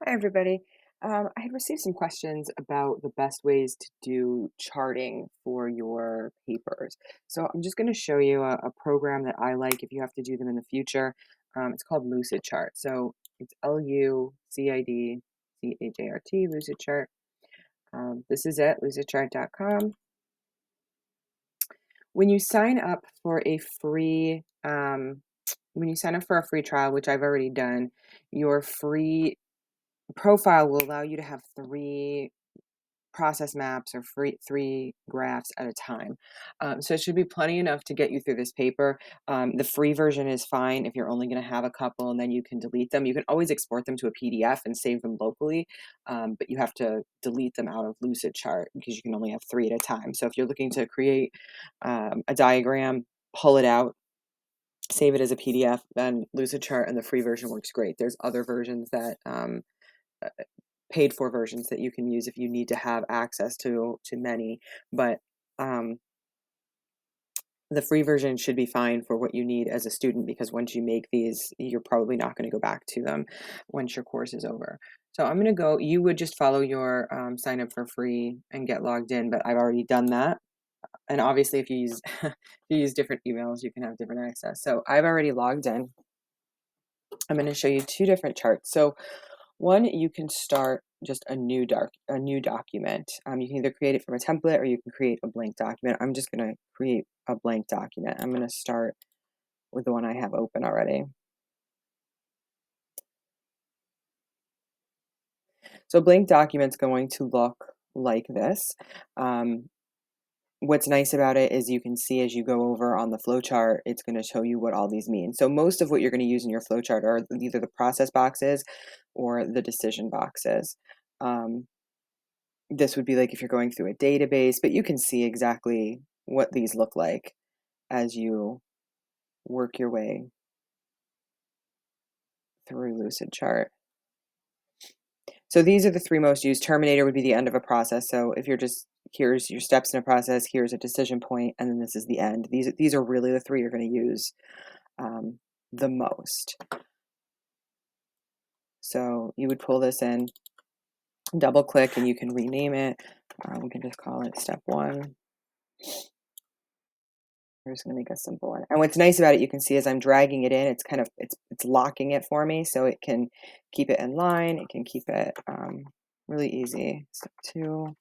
Hi, everybody. I had received some questions about the best ways to do charting for your papers. So I'm just going to show you a program that I like if you have to do them in the future. It's called LucidChart. So it's LucidChart, LucidChart. This is it, lucidchart.com. When you sign up for a free, when you sign up for a free trial, which I've already done, your free profile will allow you to have three process maps or three graphs at a time. So it should be plenty enough to get you through this paper. The free version is fine if you're only going to have a couple and then you can delete them. You can always export them to a PDF and save them locally, but you have to delete them out of LucidChart because you can only have three at a time. So if you're looking to create a diagram, pull it out, save it as a PDF, then LucidChart and the free version works great. There's other versions that paid for versions that you can use if you need to have access to many, but the free version should be fine for what you need as a student, because once you make these, you're probably not going to go back to them once your course is over. So I'm going to go, you would just follow your sign up for free and get logged in, but I've already done that. And obviously if you use if you use different emails, you can have different access. So I've already logged in. I'm going to show you two different charts. So one, you can start just a new document. You can either create it from a template or you can create a blank document. I'm just going to create a blank document. I'm going to start with the one I have open already. So a blank document's going to look like this. What's nice about it is you can see as you go over on the flowchart, it's going to show you what all these mean. So most of what you're going to use in your flowchart are either the process boxes or the decision boxes. This would be like if you're going through a database, but you can see exactly what these look like as you work your way through LucidChart. So these are the three most used. Terminator would be the end of a process. So if you're just, here's your steps in a process, here's a decision point, and then this is the end. These are really the three you're going to use the most. So you would pull this in, double click, and you can rename it. We can just call it step one. We're just going to make a simple one. And what's nice about it, you can see as I'm dragging it in, it's kind of, it's locking it for me. So it can keep it in line. It can keep it really easy. Step two.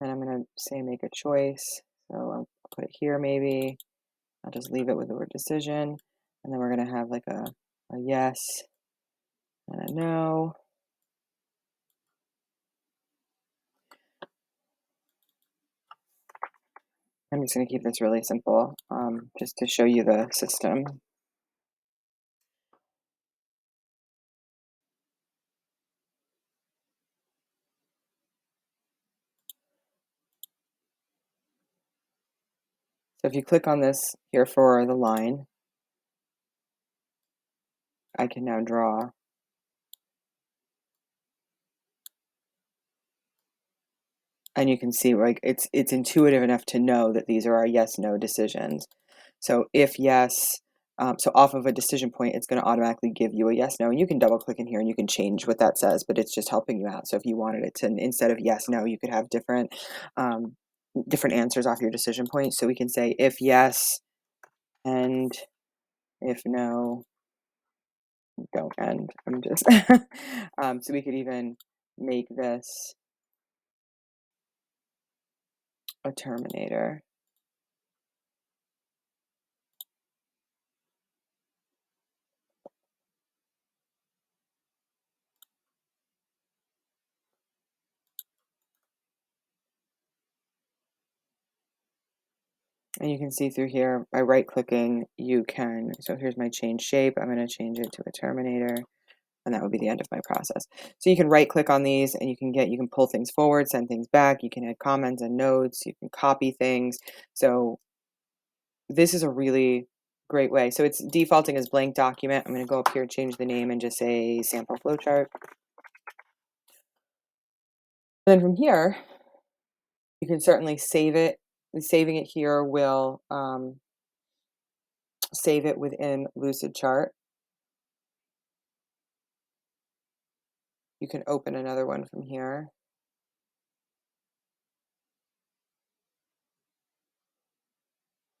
And I'm going to say make a choice. So I'll put it here maybe. I'll just leave it with the word decision. And then we're going to have like a yes and a no. I'm just going to keep this really simple just to show you the system. So if you click on this here for the line, I can now draw. And you can see like it's intuitive enough to know that these are our yes/no decisions. So if yes, so off of a decision point, it's going to automatically give you a yes/no, and you can double click in here and you can change what that says, but it's just helping you out. So if you wanted it to, instead of yes/no, you could have different answers off your decision point. So we can say if yes, and if no, don't end. I'm just so we could even make this a terminator. And you can see through here, by right-clicking, you can, so here's my change shape. I'm going to change it to a terminator, and that would be the end of my process. So you can right-click on these, and you can pull things forward, send things back. You can add comments and notes. You can copy things. So this is a really great way. So it's defaulting as blank document. I'm going to go up here, change the name, and just say sample flowchart. Then from here, you can certainly save it. Saving it here will save it within LucidChart. You can open another one from here.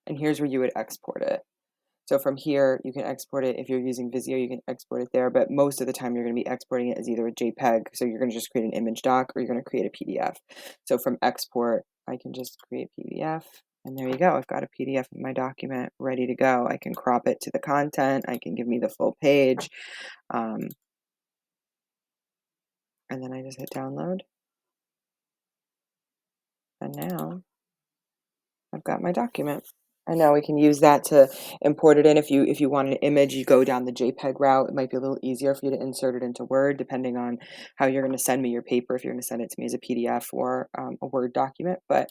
And here's where you would export it. So from here, you can export it. If you're using Visio, you can export it there, but most of the time you're going to be exporting it as either a JPEG, so you're going to just create an image doc, or you're going to create a PDF. So from export, I can just create PDF, and there you go. I've got a PDF of my document ready to go. I can crop it to the content. I can give me the full page. And then I just hit download. And now I've got my document. And now we can use that to import it in. If you want an image, you go down the JPEG route. It might be a little easier for you to insert it into Word, depending on how you're going to send me your paper, if you're going to send it to me as a PDF or a Word document. But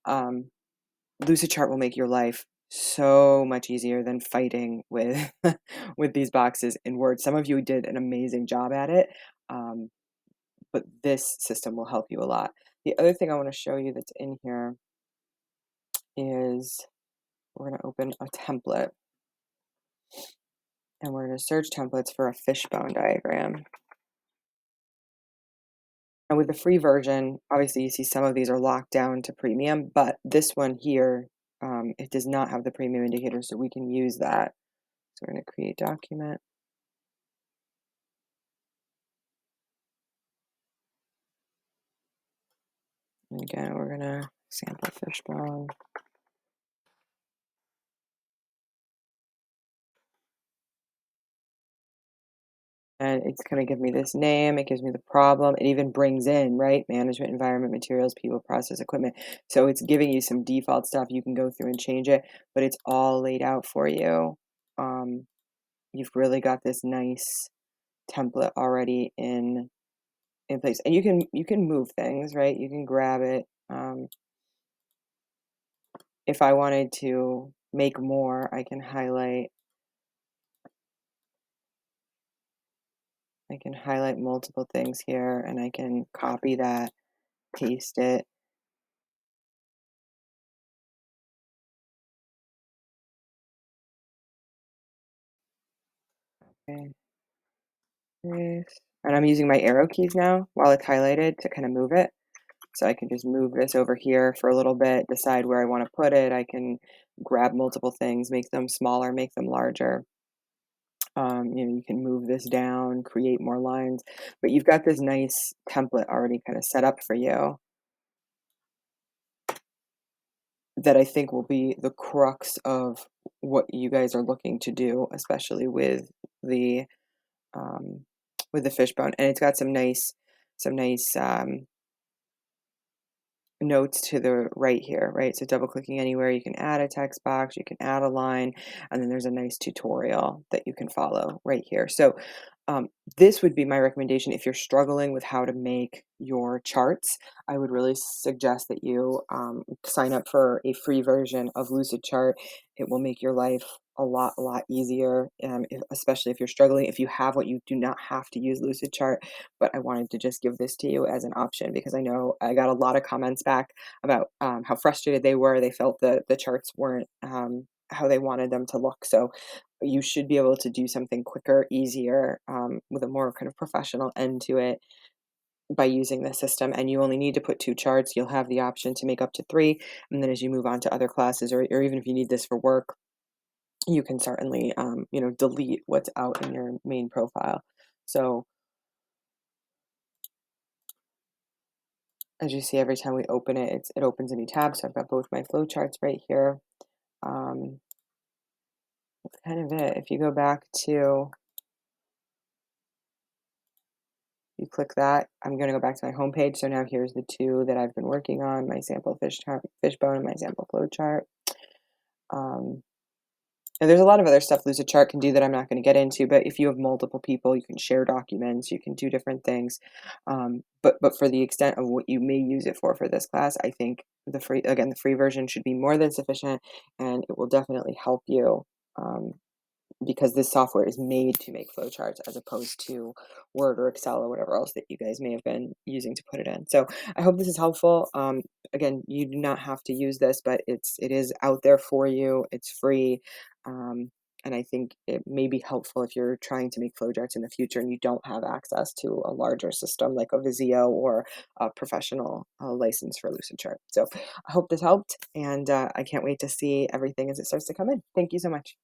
LucidChart will make your life so much easier than fighting with with these boxes in Word. Some of you did an amazing job at it, but this system will help you a lot. The other thing I want to show you that's in here is we're going to open a template, and we're going to search templates for a fishbone diagram. And with the free version, obviously you see some of these are locked down to premium, but this one here, it does not have the premium indicator, so we can use that. So we're going to create document. And again, we're going to sample fishbone. And it's going to give me this name. It gives me the problem. It even brings in, right, management, environment, materials, people, process, equipment. So it's giving you some default stuff. You can go through and change it, but it's all laid out for you. You've really got this nice template already in place, and you can move things, right? You can grab it. If I wanted to make more, I can highlight. I can highlight multiple things here, and I can copy that, paste it. Okay. And I'm using my arrow keys now while it's highlighted to kind of move it. So I can just move this over here for a little bit, decide where I want to put it. I can grab multiple things, make them smaller, make them larger. You can move this down, create more lines, but you've got this nice template already kind of set up for you that I think will be the crux of what you guys are looking to do, especially the um, with the fishbone. And it's got some nice notes to the right here, right? So double clicking anywhere, you can add a text box, you can add a line, and then there's a nice tutorial that you can follow right here. So this would be my recommendation if you're struggling with how to make your charts. I would really suggest that you sign up for a free version of LucidChart. It will make your life a lot easier, especially if you're struggling. If you have what you do not have to use LucidChart, but I wanted to just give this to you as an option because I know I got a lot of comments back about how frustrated they were. They felt that the charts weren't how they wanted them to look. So you should be able to do something quicker, easier, with a more kind of professional end to it by using the system. And you only need to put 2 charts. You'll have the option to make up to 3. And then as you move on to other classes, or even if you need this for work, you can certainly, delete what's out in your main profile. So as you see, every time we open it, it opens a new tab. So I've got both my flowcharts right here. That's kind of it. If you go back to, you click that, I'm going to go back to my home page. So now here's the 2 that I've been working on, my sample fishbone and my sample flowchart. And there's a lot of other stuff LucidChart can do that I'm not going to get into, but if you have multiple people, you can share documents, you can do different things. But for the extent of what you may use it for this class, I think the free version should be more than sufficient, and it will definitely help you. Because this software is made to make flowcharts as opposed to Word or Excel or whatever else that you guys may have been using to put it in. So I hope this is helpful. Again, you do not have to use this, but it is out there for you. It's free. and I think it may be helpful if you're trying to make flow charts in the future and you don't have access to a larger system like a Visio or a professional license for LucidChart. So I hope this helped, and I can't wait to see everything as it starts to come in. Thank you so much.